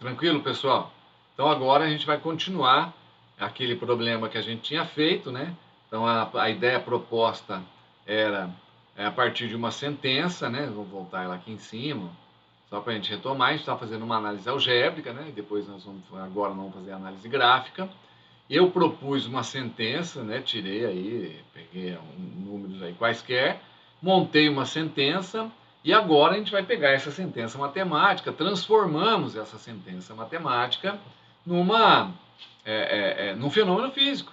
Tranquilo, pessoal? Então agora a gente vai continuar aquele problema que a gente tinha feito, né? Então a ideia proposta era a partir de uma sentença, né? Vou voltar ela aqui em cima, só para a gente retomar. A gente está fazendo uma análise algébrica, né? E depois agora nós vamos fazer a análise gráfica. Eu propus uma sentença, né? Tirei aí, peguei números aí quaisquer, montei uma sentença e agora a gente vai pegar essa sentença matemática, transformamos essa sentença matemática num fenômeno físico.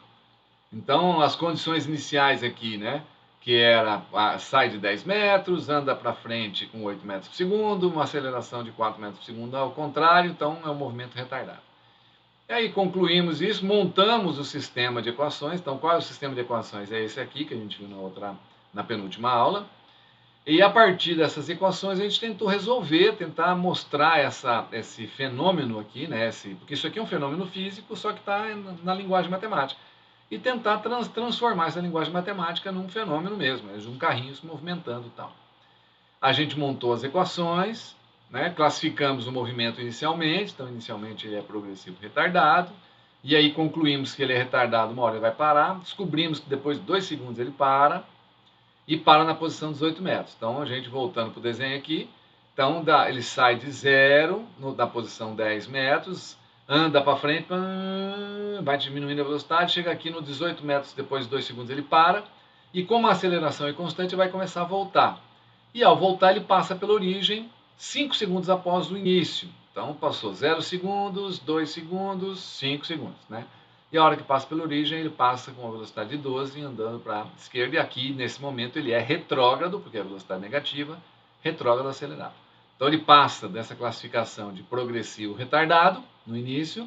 Então, as condições iniciais aqui, né? Que era, sai de 10 metros, anda para frente com 8 metros por segundo, uma aceleração de 4 metros por segundo ao contrário, então é um movimento retardado. E aí concluímos isso, montamos o sistema de equações. Então, qual é o sistema de equações? É esse aqui que a gente viu na penúltima aula. E a partir dessas equações a gente tentou resolver, tentar mostrar esse fenômeno aqui, né? Porque isso aqui é um fenômeno físico, só que está na linguagem matemática. E tentar transformar essa linguagem matemática num fenômeno mesmo, de um carrinho se movimentando e tal. A gente montou as equações, né? Classificamos o movimento inicialmente, então inicialmente ele é progressivo retardado, e aí concluímos que ele é retardado, uma hora ele vai parar, descobrimos que depois de 2 segundos ele para, e para na posição 18 metros. Então, a gente voltando para o desenho aqui, então ele sai de 0 na posição 10 metros, anda para frente, vai diminuindo a velocidade, chega aqui no 18 metros, depois de 2 segundos ele para, e como a aceleração é constante, vai começar a voltar. E ao voltar, ele passa pela origem 5 segundos após o início. Então, passou 0 segundos, 2 segundos, 5 segundos, né? E a hora que passa pela origem, ele passa com uma velocidade de 12 andando para a esquerda. E aqui, nesse momento, ele é retrógrado, porque é a velocidade negativa, retrógrado acelerado. Então, ele passa dessa classificação de progressivo retardado, no início,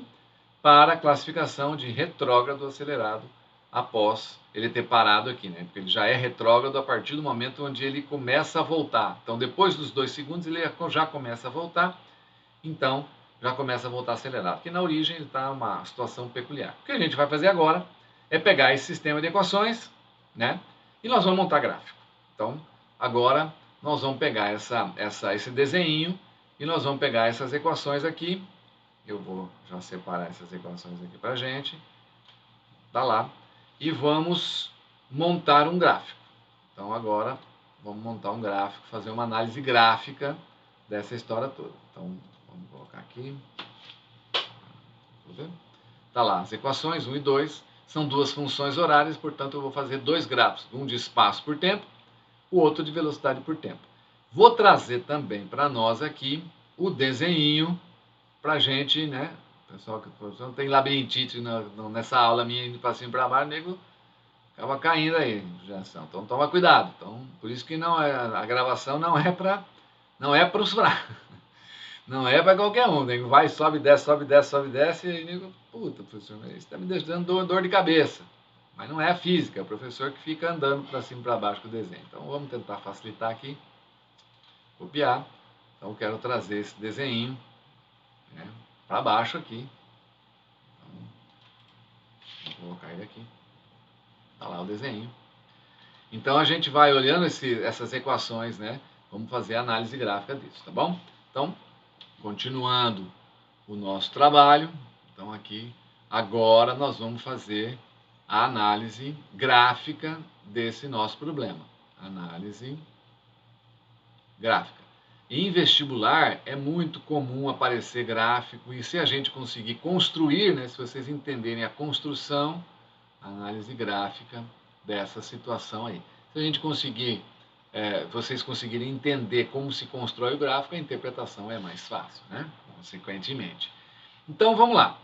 para a classificação de retrógrado acelerado após ele ter parado aqui, né? Porque ele já é retrógrado a partir do momento onde ele começa a voltar. Então, depois dos 2 segundos, ele já começa a voltar. Então, já começa a voltar acelerado. Porque na origem ele está uma situação peculiar. O que a gente vai fazer agora é pegar esse sistema de equações, né? E nós vamos montar gráfico. Então, agora nós vamos pegar esse desenho e nós vamos pegar essas equações aqui. Eu vou já separar essas equações aqui para a gente. Tá lá. E vamos montar um gráfico. Então, agora vamos montar um gráfico, fazer uma análise gráfica dessa história toda. Então, vamos colocar aqui. Tá lá, as equações 1 e 2 são duas funções horárias, portanto eu vou fazer dois gráficos, um de espaço por tempo, o outro de velocidade por tempo. Vou trazer também para nós aqui o desenho para a gente, né? Pessoal que não tem labirintite nessa aula minha indo para cima e para baixo, nego acaba caindo aí, então toma cuidado. Então, por isso que a gravação não é para os fracos. Não é para qualquer um, nego vai, sobe, desce, sobe, desce, sobe, desce, e nego, puta, professor, isso está me deixando dor de cabeça. Mas não é a física, é o professor que fica andando para cima e para baixo com o desenho. Então vamos tentar facilitar aqui, copiar. Então eu quero trazer esse desenho, né, para baixo aqui. Então, vou colocar ele aqui. Está lá o desenho. Então a gente vai olhando essas equações, né? Vamos fazer a análise gráfica disso, tá bom? Então, continuando o nosso trabalho. Então aqui, agora nós vamos fazer a análise gráfica desse nosso problema. Análise gráfica. Em vestibular é muito comum aparecer gráfico e se a gente conseguir construir, né, se vocês entenderem a construção, análise gráfica dessa situação aí. Se a gente conseguir, vocês conseguirem entender como se constrói o gráfico, a interpretação é mais fácil, né? Consequentemente. Então vamos lá.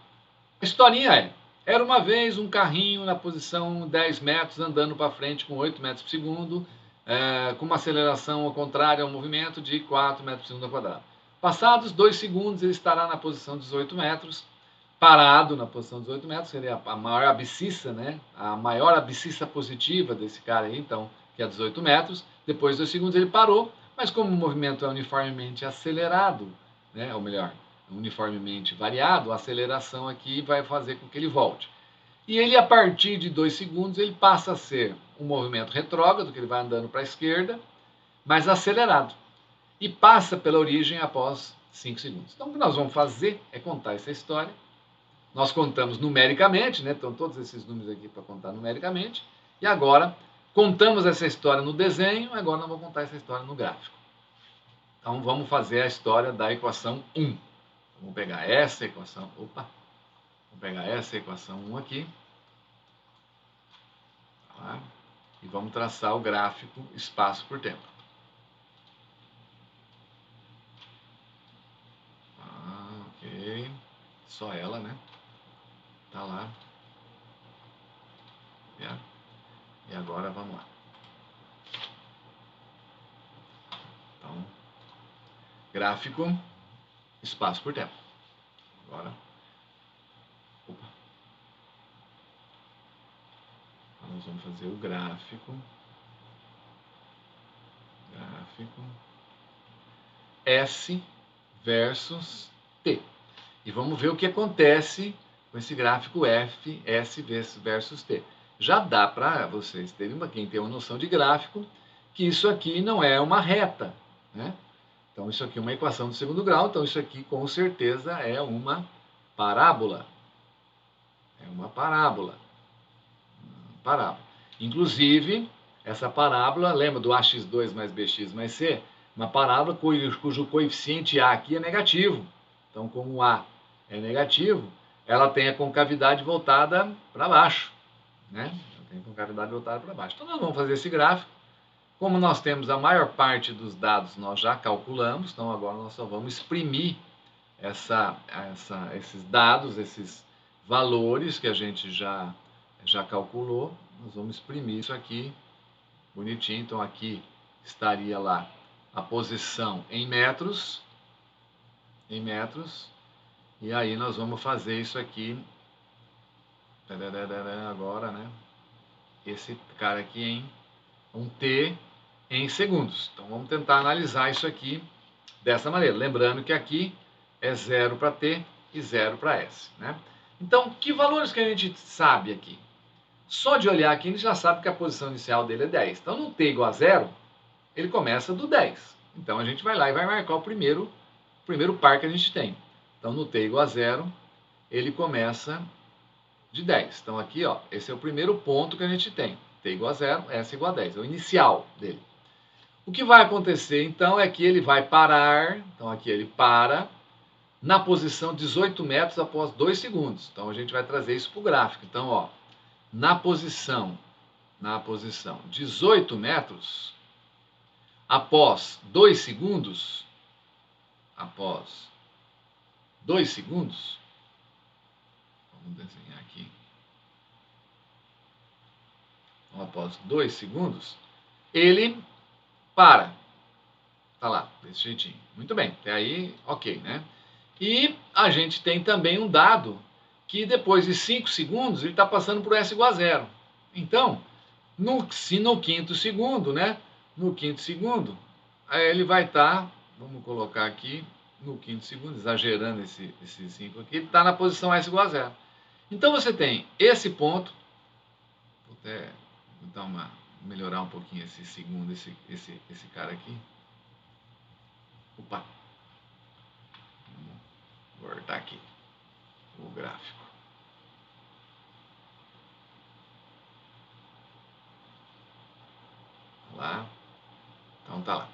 A historinha era uma vez um carrinho na posição 10 metros, andando para frente com 8 metros por segundo, com uma aceleração ao contrário ao movimento de 4 metros por segundo ao quadrado. Passados 2 segundos, ele estará na posição 18 metros, parado na posição 18 metros, seria a maior abscissa, né? A maior abscissa positiva desse cara aí, então, que é 18 metros. Depois de 2 segundos ele parou, mas como o movimento é uniformemente acelerado, né? Ou melhor, uniformemente variado, a aceleração aqui vai fazer com que ele volte. E ele, a partir de 2 segundos, ele passa a ser um movimento retrógrado, que ele vai andando para a esquerda, mas acelerado. E passa pela origem após 5 segundos. Então, o que nós vamos fazer é contar essa história. Nós contamos numericamente, né? Então, todos esses números aqui para contar numericamente. E agora, contamos essa história no desenho, agora nós vamos contar essa história no gráfico. Então, vamos fazer a história da equação 1. Vamos pegar essa equação, vamos pegar essa equação 1 aqui. Tá? E vamos traçar o gráfico espaço por tempo. Ok. Só ela, né? Tá lá. E agora vamos lá. Então, gráfico, espaço por tempo. Agora, então, nós vamos fazer o gráfico. S versus T. E vamos ver o que acontece com esse gráfico F, S versus T. Já dá para vocês terem quem tem uma noção de gráfico, que isso aqui não é uma reta, né? Então isso aqui é uma equação do segundo grau, então isso aqui com certeza é uma parábola. É uma parábola. Inclusive, essa parábola, lembra do ax2 mais bx mais c? Uma parábola cujo coeficiente A aqui é negativo. Então, como A é negativo, ela tem a concavidade voltada para baixo, né? Ela tem a concavidade voltada para baixo. Então, nós vamos fazer esse gráfico. Como nós temos a maior parte dos dados, nós já calculamos, então agora nós só vamos exprimir esses dados, esses valores que a gente já calculou. Nós vamos exprimir isso aqui bonitinho. Então, aqui estaria lá a posição em metros, e aí nós vamos fazer isso aqui, agora, né? Esse cara aqui em um T em segundos. Então, vamos tentar analisar isso aqui dessa maneira. Lembrando que aqui é 0 para T e 0 para S, né? Então, que valores que a gente sabe aqui? Só de olhar aqui, a gente já sabe que a posição inicial dele é 10. Então, no T igual a 0, ele começa do 10. Então, a gente vai lá e vai marcar o primeiro par que a gente tem. Então, no T igual a 0, ele começa de 10. Então, aqui, ó, esse é o primeiro ponto que a gente tem. T igual a 0, S igual a 10. É o inicial dele. O que vai acontecer, então, é que ele vai parar. Então, aqui ele para na posição 18 metros após 2 segundos. Então, a gente vai trazer isso para o gráfico. Então, ó, na posição 18 metros, após 2 segundos, vamos desenhar aqui, então, após 2 segundos, ele para, tá lá, desse jeitinho, muito bem, até aí, ok, né? E a gente tem também um dado que depois de 5 segundos ele está passando por S igual a 0. Então, se no quinto segundo, né? No quinto segundo, aí ele vai estar, vamos colocar aqui, no quinto segundo, exagerando esse 5 aqui, ele está na posição S igual a 0. Então você tem esse ponto, vou até melhorar um pouquinho esse segundo, esse cara aqui. Opa! Vamos voltar aqui o gráfico. Lá. Então tá lá.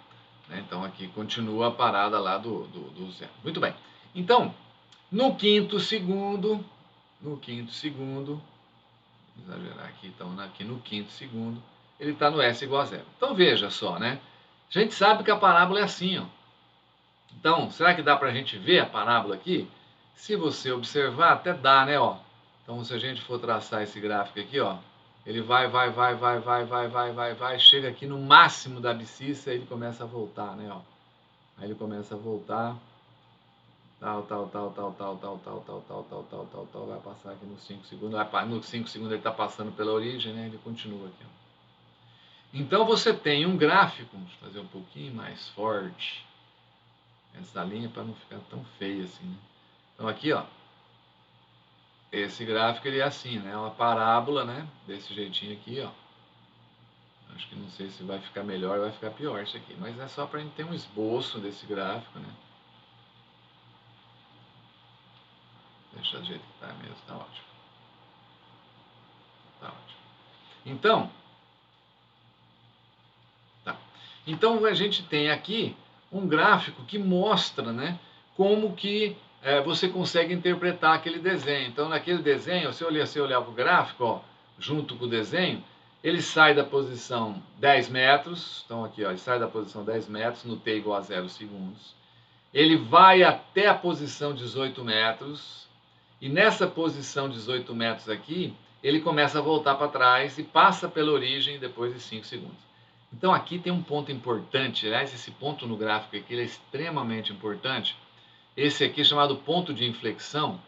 Então aqui continua a parada lá do zero. Muito bem. Então, no quinto segundo, vou exagerar aqui, então aqui no quinto segundo, ele está no S igual a 0. Então veja só, né? A gente sabe que a parábola é assim, ó. Então, será que dá para a gente ver a parábola aqui? Se você observar, até dá, né? Ó. Então, se a gente for traçar esse gráfico aqui, ó, ele vai, chega aqui no máximo da abscissa e ele começa a voltar, né? Ó. Aí ele começa a voltar, tal, vai passar aqui nos 5 segundos, nos 5 segundos ele está passando pela origem, né? Ele continua aqui, ó. Então, você tem um gráfico, deixa eu fazer um pouquinho mais forte essa linha para não ficar tão feia assim, né? Então aqui, ó, esse gráfico ele é assim, né? Uma parábola, né? Desse jeitinho aqui, ó. Acho que não sei se vai ficar melhor ou vai ficar pior isso aqui, mas é só para a gente ter um esboço desse gráfico, né? deixar do jeito que está mesmo, está ótimo. Tá ótimo. Então a gente tem aqui um gráfico que mostra, né, como que você consegue interpretar aquele desenho. Então, naquele desenho, se você olhar para o gráfico, ó, junto com o desenho, ele sai da posição 10 metros, então aqui, ó, ele sai da posição 10 metros no t igual a 0 segundos. Ele vai até a posição 18 metros, e nessa posição 18 metros aqui, ele começa a voltar para trás e passa pela origem depois de 5 segundos. Então aqui tem um ponto importante, aliás, esse ponto no gráfico aqui é extremamente importante. Esse aqui, chamado ponto de inflexão,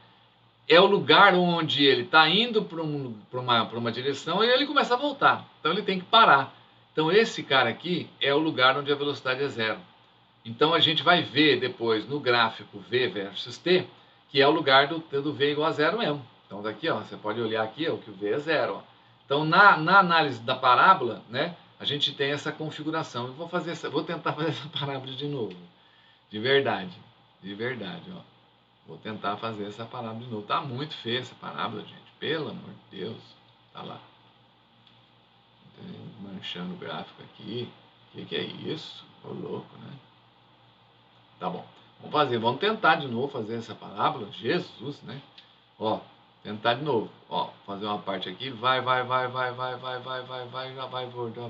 é o lugar onde ele está indo para uma direção e ele começa a voltar. Então ele tem que parar. Então esse cara aqui é o lugar onde a velocidade é zero. Então a gente vai ver depois no gráfico V versus T, que é o lugar do V igual a zero mesmo. Então daqui, ó, você pode olhar aqui, ó, que o V é zero. Ó. Então na análise da parábola, né, a gente tem essa configuração. Eu vou tentar fazer essa parábola de novo. De verdade, ó. Vou tentar fazer essa parábola de novo. Tá muito feia essa parábola, gente. Pelo amor de Deus. Tá lá. Manchando o gráfico aqui. O que é isso? Ô louco, né? Tá bom. Vamos tentar de novo fazer essa parábola. Jesus, né? Ó, tentar de novo. Ó, fazer uma parte aqui. Vai, já vai, voltar,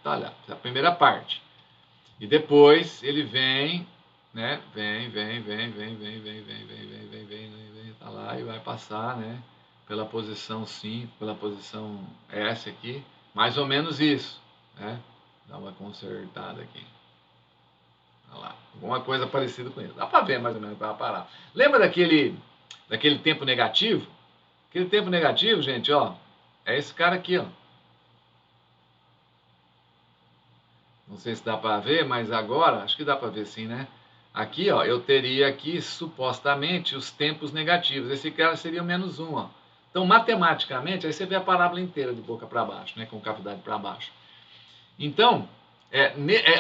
tá lá. Essa é a primeira parte. E depois ele vem, né? Vem, tá lá e vai passar, né? Pela posição 5, pela posição S aqui. Mais ou menos isso, né? Dá uma consertada aqui. Olha lá, alguma coisa parecida com isso. Dá para ver mais ou menos para parar. Lembra daquele tempo negativo? Aquele tempo negativo, gente, ó, é esse cara aqui, ó. Não sei se dá para ver, mas agora, acho que dá para ver sim, né? Aqui, ó, eu teria aqui, supostamente, os tempos negativos. Esse cara seria o menos 1, ó. Então, matematicamente, aí você vê a parábola inteira de boca para baixo, né? Com cavidade para baixo. Então,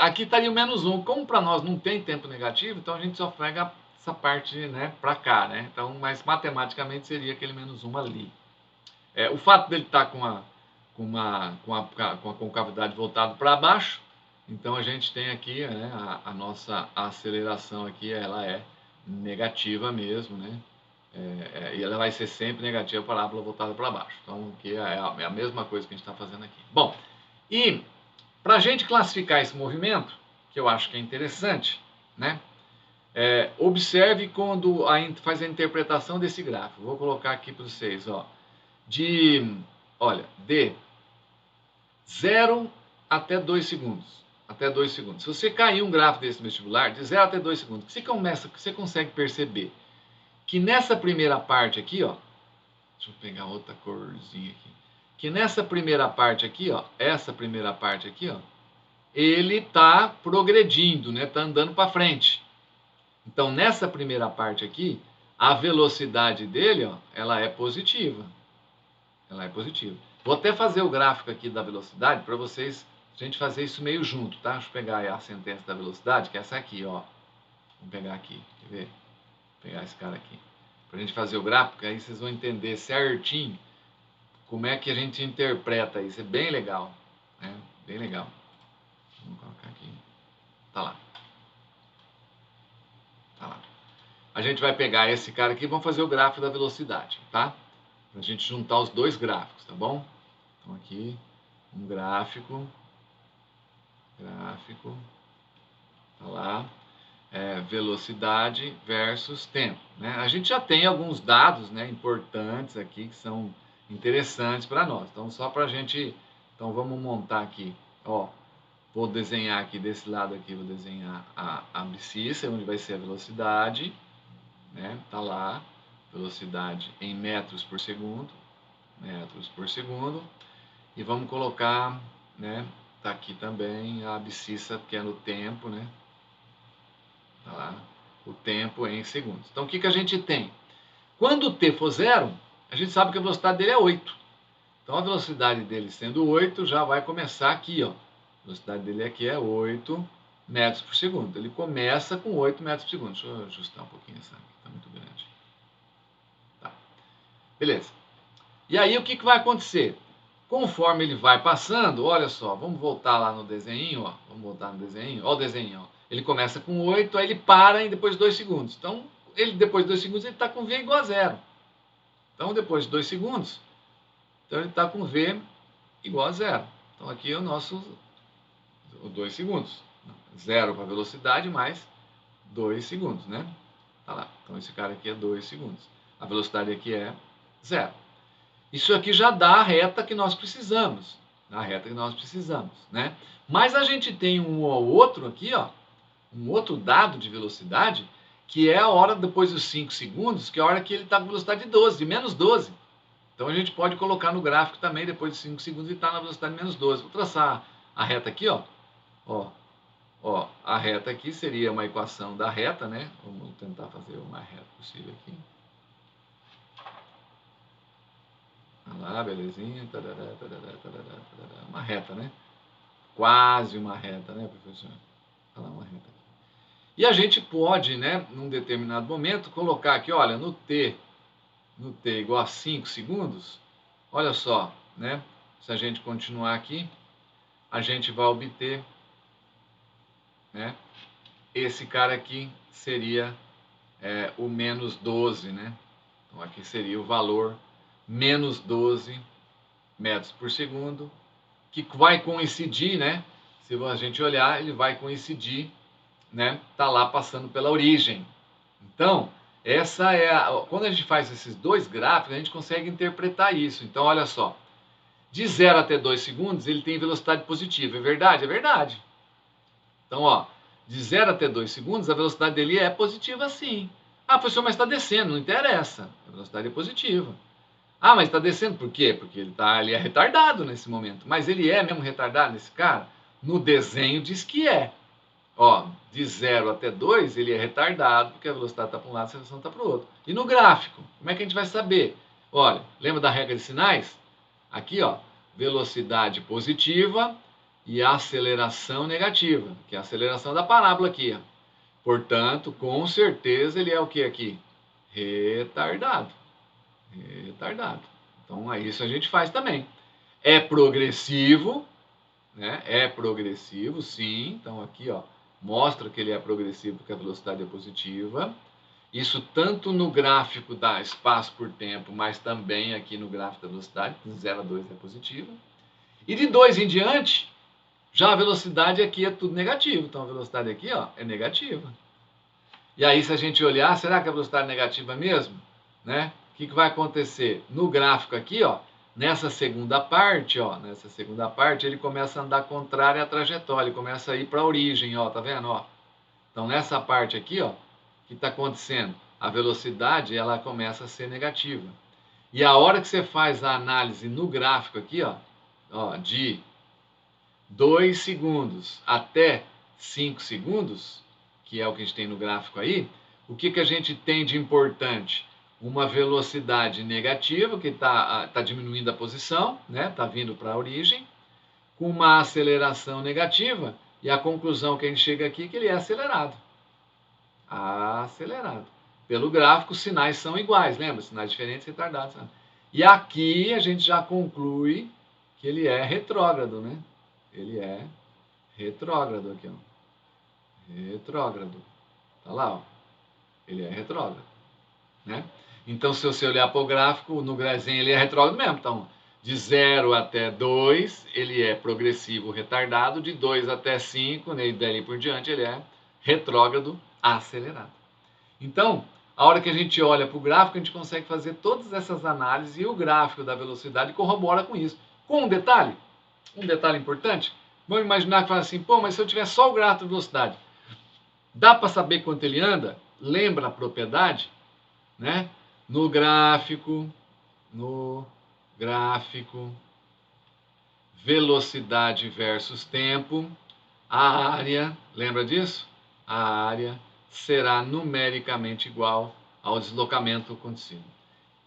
aqui estaria o menos 1. Como para nós não tem tempo negativo, então a gente só pega essa parte, né, para cá, né? Então, mas matematicamente seria aquele menos 1 ali. O fato dele estar com cavidade voltada para baixo, então a gente tem aqui, né, a nossa aceleração aqui, ela é negativa mesmo, né? E ela vai ser sempre negativa, a parábola voltada para baixo. Então, que é a mesma coisa que a gente está fazendo aqui. Bom, e para a gente classificar esse movimento, que eu acho que é interessante, né? Observe quando faz a interpretação desse gráfico. Vou colocar aqui para vocês, ó. De 0 até 2 segundos. Até 2 segundos. Se você cair um gráfico desse vestibular, de 0 até 2 segundos, você consegue perceber que nessa primeira parte aqui, ó, deixa eu pegar outra corzinha aqui, que nessa primeira parte aqui, ó, essa primeira parte aqui, ó, ele está progredindo, né? Está andando para frente. Então, nessa primeira parte aqui, a velocidade dele, ó, ela é positiva. Ela é positiva. Vou até fazer o gráfico aqui da velocidade para vocês, a gente fazer isso meio junto, tá? Deixa eu pegar a sentença da velocidade, que é essa aqui, ó. Vamos pegar aqui, quer ver? Vou pegar esse cara aqui. Para a gente fazer o gráfico, aí vocês vão entender certinho como é que a gente interpreta isso. É bem legal, né? Bem legal. Vamos colocar aqui. Tá lá. Tá lá. A gente vai pegar esse cara aqui e vamos fazer o gráfico da velocidade, tá? Para a gente juntar os dois gráficos, tá bom? Então aqui, um gráfico, tá lá, velocidade versus tempo, né? A gente já tem alguns dados, né, importantes aqui que são interessantes para nós. Então só para a gente, então vamos montar aqui, ó, vou desenhar aqui desse lado aqui, vou desenhar a abscissa, onde vai ser a velocidade, né? Tá lá, velocidade em metros por segundo, e vamos colocar, né? Tá aqui também a abscissa, que é no tempo, né? Tá lá, o tempo em segundos. Então, o que a gente tem? Quando o t for 0, a gente sabe que a velocidade dele é 8. Então, a velocidade dele sendo 8, já vai começar aqui, ó. A velocidade dele aqui é 8 metros por segundo. Ele começa com 8 metros por segundo. Deixa eu ajustar um pouquinho essa aqui, tá muito grande. Beleza. E aí o que vai acontecer? Conforme ele vai passando, olha só, vamos voltar lá no desenho, ó. Vamos voltar no desenho, ó o desenho, ó. Ele começa com 8, aí ele para em depois de 2 segundos. Então, ele depois de 2 segundos, ele está com V igual a 0. Então, depois de 2 segundos, então ele está com V igual a 0. Então, aqui é o nosso 2 segundos. 0 para a velocidade mais 2 segundos, né? Tá lá. Então, esse cara aqui é 2 segundos. A velocidade aqui é 0. Isso aqui já dá a reta que nós precisamos. A reta que nós precisamos, né? Mas a gente tem um ou outro aqui, ó, um outro dado de velocidade, que é a hora depois dos 5 segundos, que é a hora que ele está com velocidade de 12, de menos 12. Então a gente pode colocar no gráfico também, depois de 5 segundos, ele está na velocidade de menos 12. Vou traçar a reta aqui, ó. Ó, a reta aqui seria uma equação da reta, né? Vamos tentar fazer o mais reto possível aqui. Olha lá, belezinha. Tarará, tarará, tarará, tarará. Uma reta, né? Quase uma reta, né, professor? Olha lá, uma reta aqui. E a gente pode, né, num determinado momento, colocar aqui, olha, no t igual a 5 segundos, olha só, né? Se a gente continuar aqui, a gente vai obter, né? Esse cara aqui seria o menos 12, né? Então aqui seria o valor menos 12 metros por segundo, que vai coincidir, né? Se a gente olhar, ele vai coincidir, né? Tá lá passando pela origem. Então, essa é quando a gente faz esses dois gráficos, a gente consegue interpretar isso. Então, olha só. De 0 até 2 segundos, ele tem velocidade positiva. É verdade? É verdade. Então, ó, de 0 até 2 segundos, a velocidade dele é positiva sim. Ah, professor, mas está descendo. Não interessa. A velocidade é positiva. Ah, mas está descendo por quê? Porque ele é retardado nesse momento. Mas ele é mesmo retardado nesse cara? No desenho diz que é. Ó, de 0 até 2, ele é retardado, porque a velocidade está para um lado e a aceleração está para o outro. E no gráfico, como é que a gente vai saber? Olha, lembra da regra de sinais? Aqui, ó, velocidade positiva e aceleração negativa, que é a aceleração da parábola aqui. Ó. Portanto, com certeza ele é o que aqui? Retardado. Retardado. Então, isso a gente faz também. É progressivo, né? É progressivo, sim. Então, aqui, ó, mostra que ele é progressivo porque a velocidade é positiva. Isso tanto no gráfico da espaço por tempo, mas também aqui no gráfico da velocidade, de 0 a 2 é positiva. E de 2 em diante, já a velocidade aqui é tudo negativo. Então, a velocidade aqui, ó, é negativa. E aí, se a gente olhar, será que a velocidade é negativa mesmo? Né? O que vai acontecer? No gráfico aqui, ó, nessa segunda parte, ele começa a andar contrário à trajetória, ele começa a ir para a origem, ó, tá vendo, ó? Então, nessa parte aqui, ó, o que está acontecendo? A velocidade, ela começa a ser negativa. E a hora que você faz a análise no gráfico aqui, ó, de 2 segundos até 5 segundos, que é o que a gente tem no gráfico aí, o que a gente tem de importante? Uma velocidade negativa, que está diminuindo a posição, né? Está vindo para a origem, com uma aceleração negativa, e a conclusão que a gente chega aqui é que ele é acelerado. Acelerado. Pelo gráfico, os sinais são iguais, lembra? Sinais diferentes, retardados. E aqui a gente já conclui que ele é retrógrado, né? Ele é retrógrado aqui, ó. Retrógrado. Tá lá, ó. Ele é retrógrado, né? Então, se você olhar para o gráfico, no desenho ele é retrógrado mesmo. Então, de 0 até 2, ele é progressivo retardado. De 2 até 5, né, e dali por diante, ele é retrógrado acelerado. Então, a hora que a gente olha para o gráfico, a gente consegue fazer todas essas análises e o gráfico da velocidade corrobora com isso. Com um detalhe importante, vamos imaginar que fala assim, pô, mas se eu tiver só o gráfico da velocidade, dá para saber quanto ele anda? Lembra a propriedade? Né? No gráfico, velocidade versus tempo, a área, lembra disso? A área será numericamente igual ao deslocamento contínuo.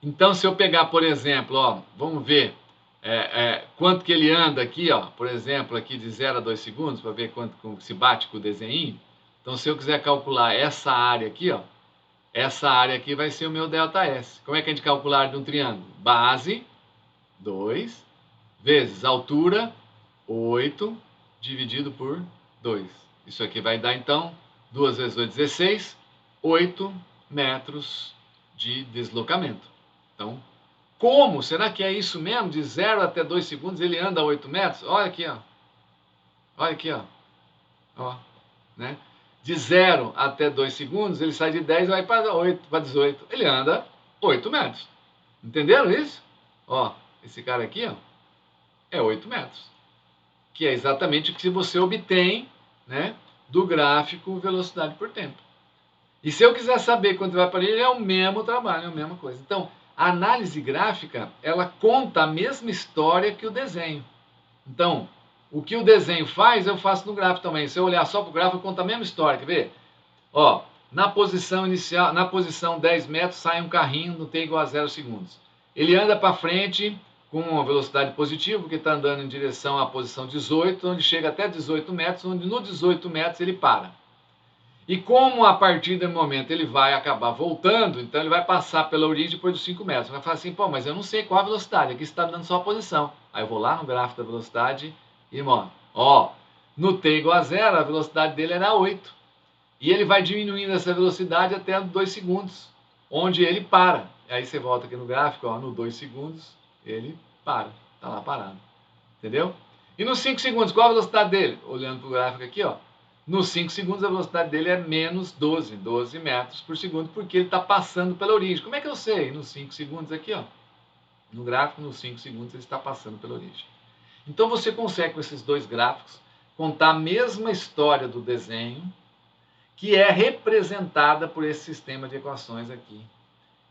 Então, se eu pegar, por exemplo, ó, vamos ver quanto que ele anda aqui, ó, por exemplo, aqui de 0 a 2 segundos, para ver quanto se bate com o desenho. Então, se eu quiser calcular essa área aqui, ó, essa área aqui vai ser o meu ΔS. Como é que a gente calcula a área de um triângulo? Base, 2, vezes altura, 8, dividido por 2. Isso aqui vai dar, então, 2 vezes 8, 16, 8 metros de deslocamento. Então, como? Será que é isso mesmo? De 0 até 2 segundos ele anda 8 metros? Olha aqui, ó. Olha aqui, ó. Ó, né? De 0 até 2 segundos, ele sai de 10 e vai para 8, para 18. Ele anda 8 metros. Entenderam isso? Ó, esse cara aqui, ó, é 8 metros. Que é exatamente o que você obtém, né, do gráfico velocidade por tempo. E se eu quiser saber quanto vai para ele, é o mesmo trabalho, é a mesma coisa. Então, a análise gráfica, ela conta a mesma história que o desenho. Então, o que o desenho faz, eu faço no gráfico também. Se eu olhar só para o gráfico, eu conto a mesma história, quer ver? Ó, na posição inicial, na posição 10 metros, sai um carrinho no t igual a 0 segundos. Ele anda para frente com uma velocidade positiva, porque está andando em direção à posição 18, onde chega até 18 metros, onde no 18 metros ele para. E como a partir do momento ele vai acabar voltando, então ele vai passar pela origem depois dos 5 metros. Vai falar assim, pô, mas eu não sei qual a velocidade, aqui está dando só a posição. Aí eu vou lá no gráfico da velocidade e mostro. Ó, no t igual a 0, a velocidade dele era 8. E ele vai diminuindo essa velocidade até 2 segundos, onde ele para. Aí você volta aqui no gráfico, ó, no 2 segundos, ele para. Está lá parado. Entendeu? E nos 5 segundos, qual a velocidade dele? Olhando para o gráfico aqui, ó. Nos 5 segundos, a velocidade dele é menos 12 metros por segundo, porque ele está passando pela origem. Como é que eu sei? Nos 5 segundos aqui, ó. No gráfico, nos 5 segundos, ele está passando pela origem. Então, você consegue, com esses dois gráficos, contar a mesma história do desenho, que é representada por esse sistema de equações aqui.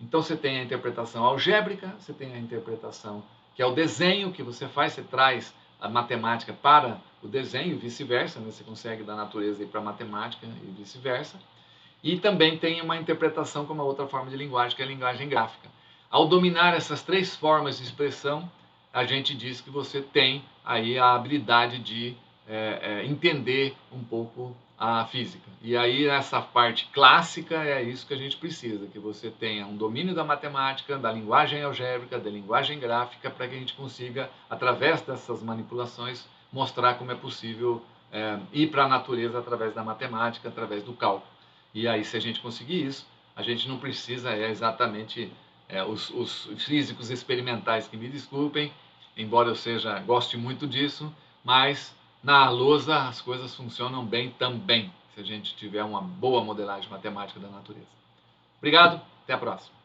Então, você tem a interpretação algébrica, você tem a interpretação que é o desenho que você faz, você traz a matemática para o desenho e vice-versa, né? Você consegue da natureza ir para a matemática e vice-versa. E também tem uma interpretação como uma outra forma de linguagem, que é a linguagem gráfica. Ao dominar essas três formas de expressão, a gente diz que você tem aí a habilidade de entender um pouco a física. E aí, nessa parte clássica, é isso que a gente precisa, que você tenha um domínio da matemática, da linguagem algébrica, da linguagem gráfica, para que a gente consiga, através dessas manipulações, mostrar como é possível ir para a natureza através da matemática, através do cálculo. E aí, se a gente conseguir isso, a gente não precisa exatamente os físicos experimentais que me desculpem, embora eu goste muito disso, mas na lousa as coisas funcionam bem também, se a gente tiver uma boa modelagem matemática da natureza. Obrigado, até a próxima.